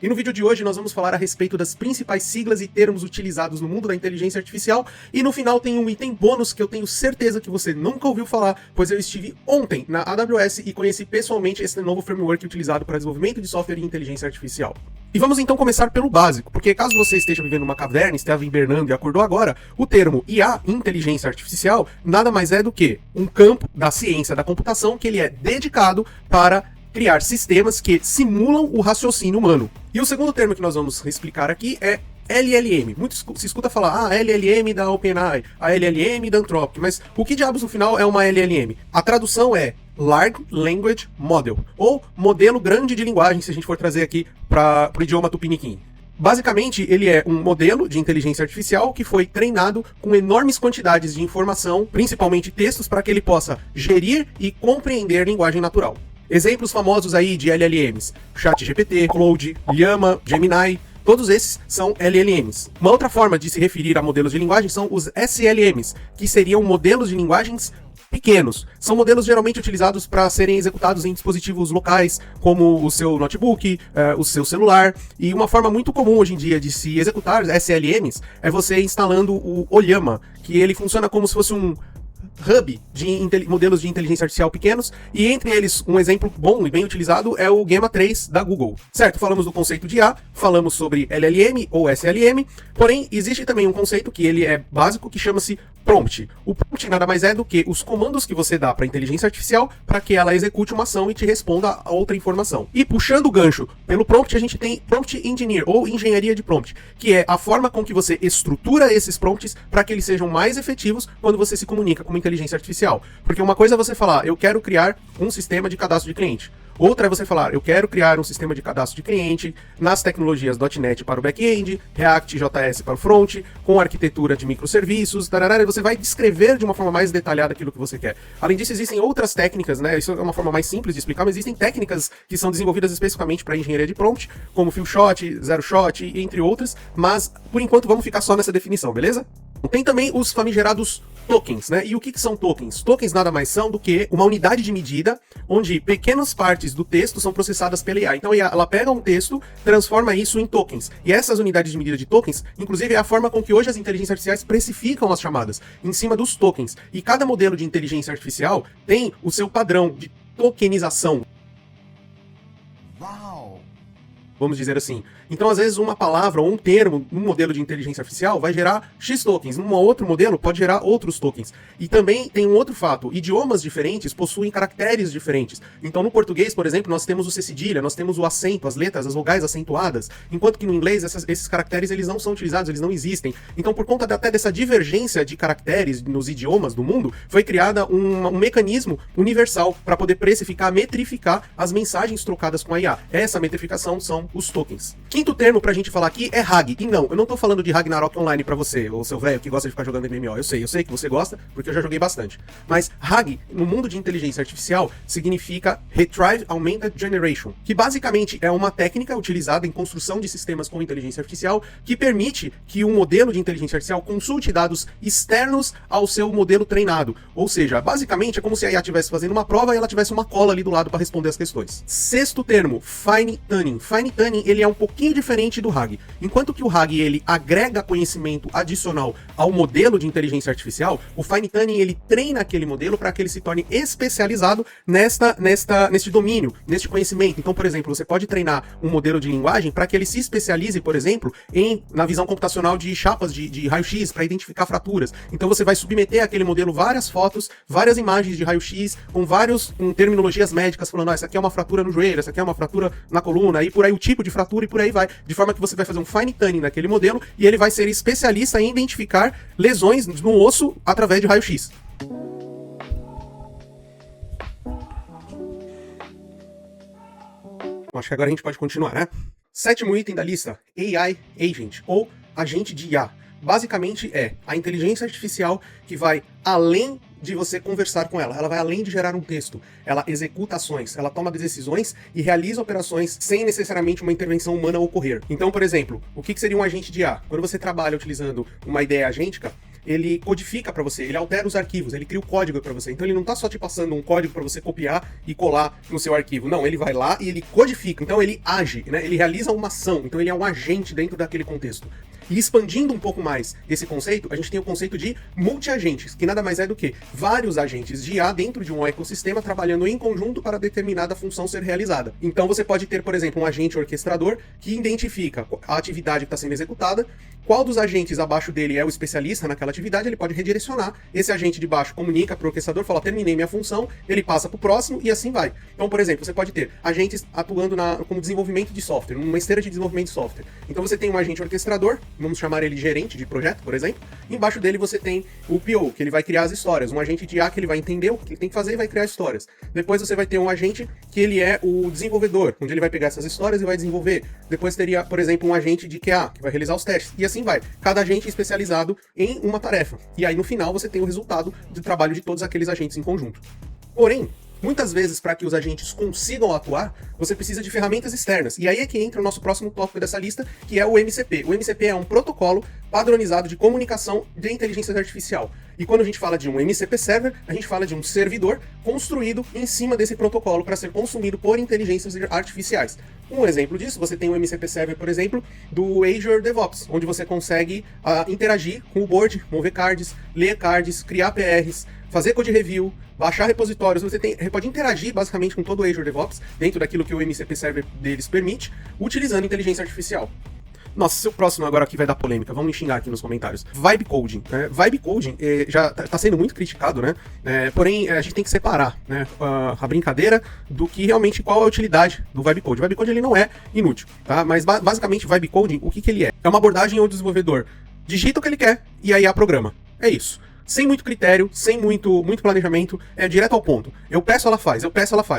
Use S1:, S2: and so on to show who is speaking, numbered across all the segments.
S1: E no vídeo de hoje nós vamos falar a respeito das principais siglas e termos utilizados no mundo da inteligência artificial, e no final tem um item bônus que eu tenho certeza que você nunca ouviu falar, pois eu estive ontem na AWS e conheci pessoalmente esse novo framework utilizado para desenvolvimento de software e inteligência artificial. E vamos então começar pelo básico, porque caso você esteja vivendo numa caverna, esteja hibernando e acordou agora, o termo IA, inteligência artificial, nada mais é do que um campo da ciência da computação que ele é dedicado para criar sistemas que simulam o raciocínio humano. E o segundo termo que nós vamos explicar aqui é LLM. Muito se escuta falar, LLM da OpenAI, a LLM da Anthropic, mas o que diabos no final é uma LLM? A tradução é Large Language Model, ou modelo grande de linguagem, se a gente for trazer aqui para o idioma tupiniquim. Basicamente, ele é um modelo de inteligência artificial que foi treinado com enormes quantidades de informação, principalmente textos, para que ele possa gerir e compreender linguagem natural. Exemplos famosos aí de LLMs: ChatGPT, Claude, Llama, Gemini. Todos esses são LLMs. Uma outra forma de se referir a modelos de linguagem são os SLMs, que seriam modelos de linguagens pequenos. São modelos geralmente utilizados para serem executados em dispositivos locais, como o seu notebook, o seu celular. E uma forma muito comum hoje em dia de se executar SLMs é você instalando o Llama, que ele funciona como se fosse um hub de modelos de inteligência artificial pequenos, e entre eles um exemplo bom e bem utilizado é o Gemma 3 da Google. Certo, falamos do conceito de IA, falamos sobre LLM ou SLM, porém existe também um conceito que ele é básico, que chama-se prompt. O prompt nada mais é do que os comandos que você dá para a inteligência artificial para que ela execute uma ação e te responda a outra informação. E puxando o gancho pelo prompt, a gente tem prompt engineer ou engenharia de prompt, que é a forma com que você estrutura esses prompts para que eles sejam mais efetivos quando você se comunica com uma inteligência artificial. Porque uma coisa é você falar, eu quero criar um sistema de cadastro de cliente. Outra é você falar, eu quero criar um sistema de cadastro de cliente nas tecnologias .NET para o back-end, React JS para o front, com arquitetura de microserviços, tarará, e você vai descrever de uma forma mais detalhada aquilo que você quer. Além disso, existem outras técnicas, né? Isso é uma forma mais simples de explicar, mas existem técnicas que são desenvolvidas especificamente para engenharia de prompt, como Few Shot, Zero Shot, entre outras, mas por enquanto vamos ficar só nessa definição, beleza? Tem também os famigerados tokens, né? E o que são tokens? Tokens nada mais são do que uma unidade de medida onde pequenas partes do texto são processadas pela IA. Então ela pega um texto, transforma isso em tokens. E essas unidades de medida de tokens, inclusive, é a forma com que hoje as inteligências artificiais precificam as chamadas, em cima dos tokens. E cada modelo de inteligência artificial tem o seu padrão de tokenização. Uau! Vamos dizer assim. Então, às vezes, uma palavra ou um termo num modelo de inteligência artificial vai gerar X tokens, num outro modelo pode gerar outros tokens. E também tem um outro fato, idiomas diferentes possuem caracteres diferentes. Então, no português, por exemplo, nós temos o C cedilha, nós temos o acento, as letras, as vogais acentuadas, enquanto que no inglês esses caracteres eles não são utilizados, eles não existem. Então, por conta até dessa divergência de caracteres nos idiomas do mundo, foi criada um mecanismo universal para poder precificar, metrificar as mensagens trocadas com a IA. Essa metrificação são os tokens. Quinto termo pra gente falar aqui é RAG. E não, eu não tô falando de Ragnarok Online pra você, ou seu velho que gosta de ficar jogando MMO. Eu sei que você gosta, porque eu já joguei bastante. Mas RAG, no mundo de inteligência artificial, significa Retrieved Augmented Generation, que basicamente é uma técnica utilizada em construção de sistemas com inteligência artificial que permite que um modelo de inteligência artificial consulte dados externos ao seu modelo treinado. Ou seja, basicamente é como se a IA estivesse fazendo uma prova e ela tivesse uma cola ali do lado para responder as questões. Sexto termo, Fine Tuning. Fine Tuning, ele é um pouquinho diferente do RAG. Enquanto que o RAG ele agrega conhecimento adicional ao modelo de inteligência artificial, o Fine Tuning ele treina aquele modelo para que ele se torne especializado neste domínio, neste conhecimento. Então, por exemplo, você pode treinar um modelo de linguagem para que ele se especialize, por exemplo, na visão computacional de chapas de raio-x para identificar fraturas. Então você vai submeter àquele modelo várias fotos, várias imagens de raio-x com terminologias médicas falando, essa aqui é uma fratura no joelho, essa aqui é uma fratura na coluna, e por aí o tipo de fratura e por aí vai. De forma que você vai fazer um fine tuning naquele modelo e ele vai ser especialista em identificar lesões no osso através de raio-x. Acho que agora a gente pode continuar, né? Sétimo item da lista, AI Agent, ou agente de IA. Basicamente é a inteligência artificial que vai além de você conversar com ela. Ela vai além de gerar um texto. Ela executa ações, ela toma decisões e realiza operações sem necessariamente uma intervenção humana ocorrer. Então, por exemplo, o que seria um agente de IA? Quando você trabalha utilizando uma ideia agêntica, ele codifica para você, ele altera os arquivos, ele cria o código para você. Então ele não tá só te passando um código para você copiar e colar no seu arquivo. Não, ele vai lá e ele codifica. Então ele age, né? Ele realiza uma ação. Então ele é um agente dentro daquele contexto. E expandindo um pouco mais esse conceito, a gente tem o conceito de multi-agentes, que nada mais é do que vários agentes de IA dentro de um ecossistema trabalhando em conjunto para determinada função ser realizada. Então você pode ter, por exemplo, um agente orquestrador que identifica a atividade que está sendo executada, qual dos agentes abaixo dele é o especialista naquela atividade, ele pode redirecionar. Esse agente de baixo comunica para o orquestrador, fala, terminei minha função, ele passa para o próximo e assim vai. Então, por exemplo, você pode ter agentes atuando como desenvolvimento de software, numa esteira de desenvolvimento de software. Então você tem um agente orquestrador, vamos chamar ele gerente de projeto, por exemplo, e embaixo dele você tem o PO, que ele vai criar as histórias, um agente de IA que ele vai entender o que ele tem que fazer e vai criar histórias. Depois você vai ter um agente que ele é o desenvolvedor, onde ele vai pegar essas histórias e vai desenvolver. Depois teria, por exemplo, um agente de QA, que vai realizar os testes, e assim vai. Cada agente especializado em uma tarefa. E aí no final você tem o resultado do trabalho de todos aqueles agentes em conjunto. Porém, muitas vezes, para que os agentes consigam atuar, você precisa de ferramentas externas. E aí é que entra o nosso próximo tópico dessa lista, que é o MCP. O MCP é um protocolo padronizado de comunicação de inteligência artificial. E quando a gente fala de um MCP Server, a gente fala de um servidor construído em cima desse protocolo para ser consumido por inteligências artificiais. Um exemplo disso, você tem o MCP Server, por exemplo, do Azure DevOps, onde você consegue interagir com o board, mover cards, ler cards, criar PRs, fazer code review, baixar repositórios, você pode interagir basicamente com todo o Azure DevOps, dentro daquilo que o MCP Server deles permite, utilizando inteligência artificial. Nossa, seu próximo agora aqui vai dar polêmica, vamos me xingar aqui nos comentários. Vibe Coding. Vibe Coding já tá sendo muito criticado, né? Porém, a gente tem que separar, né, a brincadeira do que realmente qual é a utilidade do Vibe Coding. O Vibe Coding ele não é inútil, tá? Mas basicamente Vibe Coding, o que ele é? É uma abordagem onde o desenvolvedor digita o que ele quer e aí programa. É isso. Sem muito critério, sem muito planejamento, é direto ao ponto. Eu peço, ela faz,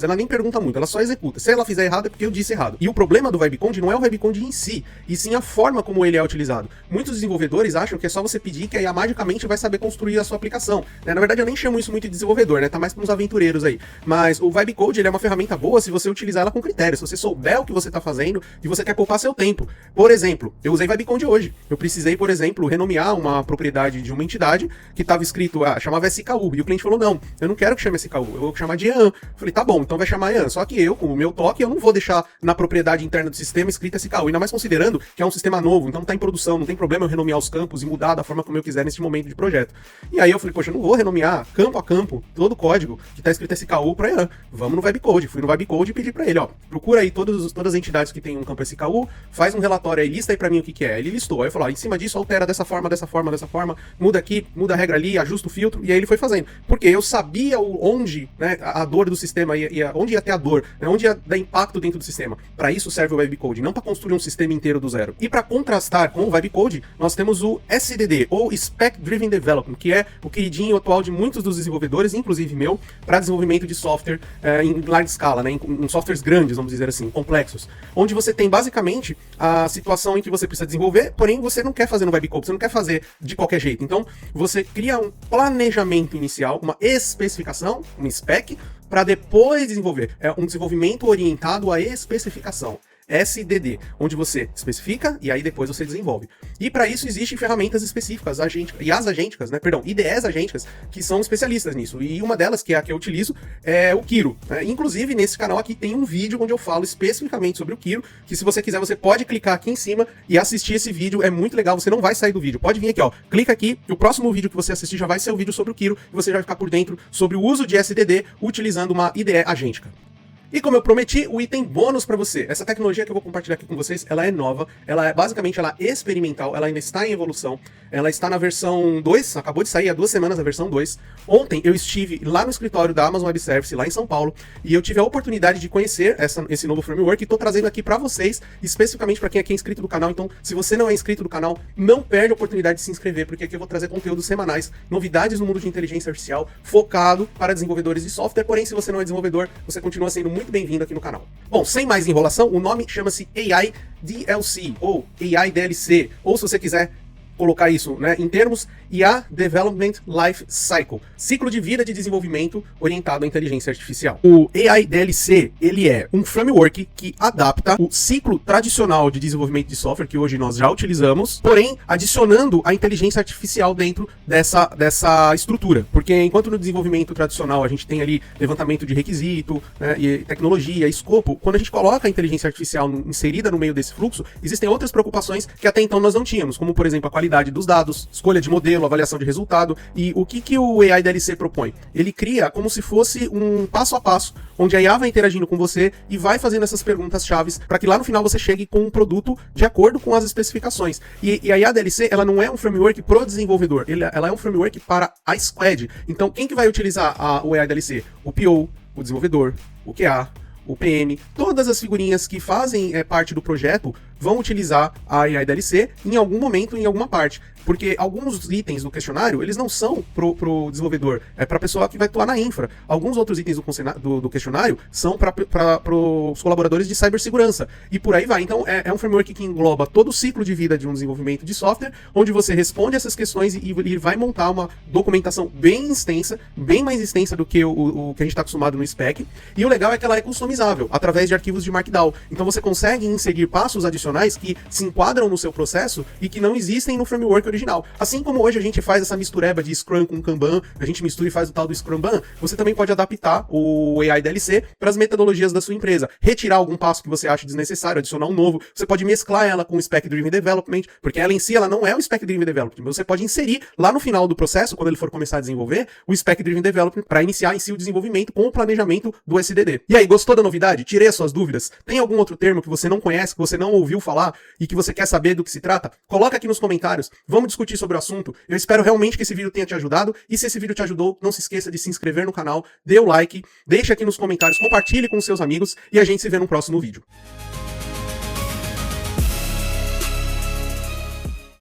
S1: ela nem pergunta muito, ela só executa. Se ela fizer errado é porque eu disse errado. E o problema do Vibe Coding não é o Vibe Coding em si, e sim a forma como ele é utilizado. Muitos desenvolvedores acham que é só você pedir que a IA magicamente vai saber construir a sua aplicação. Na verdade, eu nem chamo isso muito de desenvolvedor, né? Tá mais para uns aventureiros aí. Mas o Vibe Coding ele é uma ferramenta boa se você utilizar ela com critério, se você souber o que você tá fazendo e você quer poupar seu tempo. Por exemplo, eu usei Vibe Coding hoje. Eu precisei, por exemplo, renomear uma propriedade de uma entidade que estava escrito, chamava SKU, e o cliente falou, não, eu não quero que chame SKU, eu vou chamar de IAN. Falei, tá bom, então vai chamar IAN, só que eu, com o meu toque, eu não vou deixar na propriedade interna do sistema escrita SKU, ainda mais considerando que é um sistema novo, então tá em produção, não tem problema eu renomear os campos e mudar da forma como eu quiser nesse momento de projeto. E aí eu falei, poxa, eu não vou renomear campo a campo todo o código que tá escrito SKU para IAN, vamos no Vibe Coding. Fui no Vibe Coding e pedi para ele, procura aí todas as entidades que tem um campo SKU, faz um relatório aí, lista aí para mim o que é. Ele listou, aí eu falei, em cima disso altera dessa forma, muda aqui, muda a regra ali, ajusta o filtro, e aí ele foi fazendo. Porque eu sabia onde, né, a dor do sistema onde ia ter a dor, né, onde ia dar impacto dentro do sistema. Para isso serve o Vibe Coding, não para construir um sistema inteiro do zero. E para contrastar com o Vibe Coding, nós temos o SDD, ou Spec Driven Development, que é o queridinho atual de muitos dos desenvolvedores, inclusive meu, para desenvolvimento de software em larga escala, né, em softwares grandes, vamos dizer assim, complexos. Onde você tem basicamente a situação em que você precisa desenvolver, porém você não quer fazer no Vibe Coding, você não quer fazer de qualquer jeito. Então, você cria um planejamento inicial, uma especificação, um spec, para depois desenvolver. É um desenvolvimento orientado à especificação. SDD, onde você especifica e aí depois você desenvolve. E para isso existem ferramentas específicas, IDEs agênticas, que são especialistas nisso. E uma delas, que é a que eu utilizo, é o Kiro. Inclusive, nesse canal aqui tem um vídeo onde eu falo especificamente sobre o Kiro, que se você quiser, você pode clicar aqui em cima e assistir esse vídeo, é muito legal, você não vai sair do vídeo. Pode vir aqui, clica aqui, e o próximo vídeo que você assistir já vai ser o vídeo sobre o Kiro, e você já vai ficar por dentro sobre o uso de SDD utilizando uma IDE agêntica. E como eu prometi, o item bônus para você. Essa tecnologia que eu vou compartilhar aqui com vocês, ela é nova, ela é basicamente experimental, ela ainda está em evolução, ela está na versão 2, acabou de sair há 2 semanas a versão 2. Ontem eu estive lá no escritório da Amazon Web Services, lá em São Paulo, e eu tive a oportunidade de conhecer esse novo framework e estou trazendo aqui para vocês, especificamente para quem aqui é inscrito do canal. Então, se você não é inscrito do canal, não perde a oportunidade de se inscrever, porque aqui eu vou trazer conteúdos semanais, novidades no mundo de inteligência artificial, focado para desenvolvedores de software. Porém, se você não é desenvolvedor, você continua sendo muito bem-vindo aqui no canal. Bom, sem mais enrolação, o nome chama-se AI DLC, ou AI DLC, ou se você quiser, colocar isso, né, em termos, IA Development Life Cycle, ciclo de vida de desenvolvimento orientado à inteligência artificial. O AI DLC, ele é um framework que adapta o ciclo tradicional de desenvolvimento de software, que hoje nós já utilizamos, porém adicionando a inteligência artificial dentro dessa estrutura. Porque enquanto no desenvolvimento tradicional a gente tem ali levantamento de requisito, né, e tecnologia, escopo, quando a gente coloca a inteligência artificial inserida no meio desse fluxo, existem outras preocupações que até então nós não tínhamos, como por exemplo a qualidade dos dados, escolha de modelo, avaliação de resultado. E o que o AI DLC propõe? Ele cria como se fosse um passo a passo, onde a IA vai interagindo com você e vai fazendo essas perguntas chaves para que lá no final você chegue com um produto de acordo com as especificações. E a IA DLC, ela não é um framework pro desenvolvedor, ela é um framework para a squad. Então, quem que vai utilizar o AI DLC? O PO, o desenvolvedor, o QA, o PM, todas as figurinhas que fazem parte do projeto vão utilizar a AI DLC em algum momento, em alguma parte. Porque alguns itens do questionário, eles não são pro desenvolvedor, é pra pessoa que vai atuar na infra. Alguns outros itens do questionário são para os colaboradores de cibersegurança. E por aí vai. Então, é um framework que engloba todo o ciclo de vida de um desenvolvimento de software, onde você responde essas questões e vai montar uma documentação bem extensa, bem mais extensa do que o que a gente está acostumado no spec. E o legal é que ela é customizável, através de arquivos de Markdown. Então, você consegue inserir passos adicionais que se enquadram no seu processo e que não existem no framework original. Assim como hoje a gente faz essa mistureba de Scrum com Kanban, a gente mistura e faz o tal do Scrumban, você também pode adaptar o AI DLC para as metodologias da sua empresa. Retirar algum passo que você acha desnecessário, adicionar um novo, você pode mesclar ela com o Spec Driven Development, porque ela em si ela não é o Spec Driven Development, você pode inserir lá no final do processo, quando ele for começar a desenvolver, o Spec Driven Development para iniciar em si o desenvolvimento com o planejamento do SDD. E aí, gostou da novidade? Tirei as suas dúvidas? Tem algum outro termo que você não conhece, que você não ouviu falar e que você quer saber do que se trata? Coloca aqui nos comentários, vamos discutir sobre o assunto. Eu espero realmente que esse vídeo tenha te ajudado, e se esse vídeo te ajudou, não se esqueça de se inscrever no canal, dê o like, deixa aqui nos comentários, compartilhe com seus amigos, e a gente se vê no próximo vídeo.